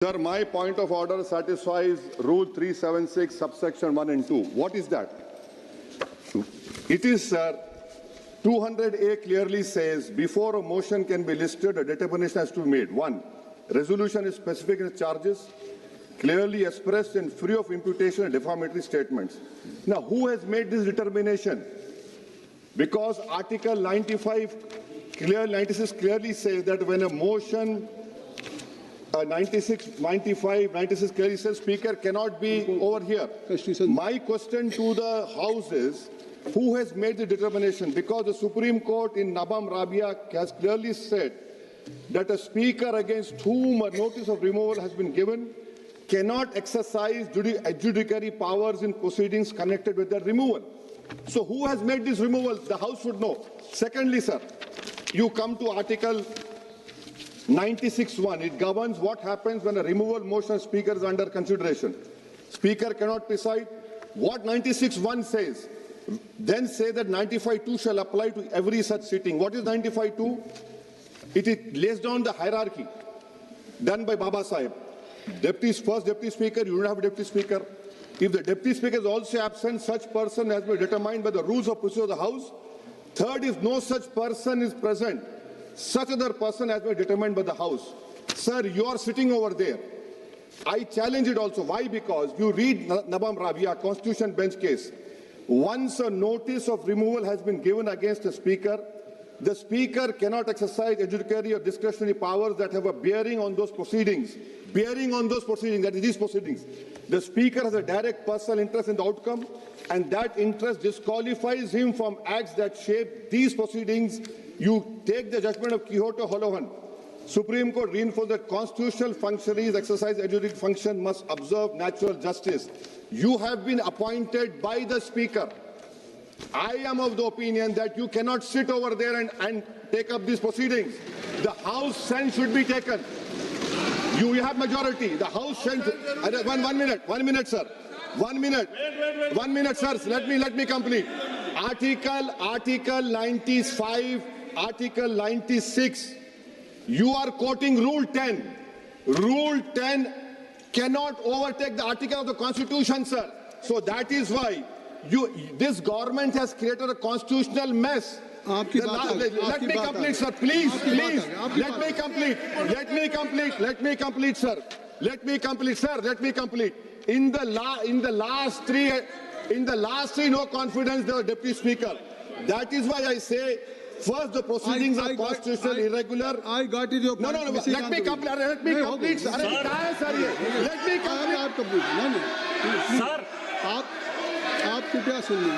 Sir, my point of order satisfies Rule 376, subsection 1 and 2. What is that? It is, sir, 200A clearly says, before a motion can be listed, a determination has to be made. 1. Resolution is specific in its charges, clearly expressed and free of imputation and defamatory statements. Now, who has made this determination? Because Article 96 clearly says that when a motion 96 clearly says Speaker cannot be over here. My question to the House is, who has made the determination? Because the Supreme Court in Nabam Rabia has clearly said that a Speaker against whom a notice of removal has been given cannot exercise adjudicatory powers in proceedings connected with that removal. So who has made this removal? The House should know. Secondly, sir, you come to Article 96(1). It governs what happens when a removal motion of Speaker is under consideration. Speaker cannot preside. What 96(1) says, then say that 95(2) shall apply to every such sitting. What is 95(2)? It lays down the hierarchy done by Baba Sahib. First Deputy Speaker, you don't have a Deputy Speaker. If the Deputy Speaker is also absent, such person has been determined by the rules of procedure of the House. Third, if no such person is present, such other person has been determined by the House. Sir, you are sitting over there. I challenge it also. Why? Because you read Nabam Rabia, Constitution Bench case. Once a notice of removal has been given against a Speaker, the Speaker cannot exercise adjudicatory or discretionary powers that have a bearing on those proceedings. Bearing on those proceedings, that is these proceedings. The Speaker has a direct personal interest in the outcome, and that interest disqualifies him from acts that shape these proceedings. You take the judgment of Quixote Holohan. Supreme Court reinforced that constitutional functionaries exercise adjudicative function must observe natural justice. You have been appointed by the Speaker. I am of the opinion that you cannot sit over there and take up these proceedings. The House sense should be taken. You have majority. The House sense. One minute, sir. 1 minute. Wait. 1 minute, sir. Let me complete. Article 95, Article 96. You are quoting Rule 10. Rule 10 cannot overtake the article of the Constitution, sir. So that is why this government has created a constitutional mess. Let me complete, sir. Please. Let me complete, sir. In the last three, no confidence, the Deputy Speaker. That is why I say, first, the proceedings are constitutionally irregular. I got it. Your point. No. Let me complete. Let me complete. Sir. Sir, आप कृपया सुनिए.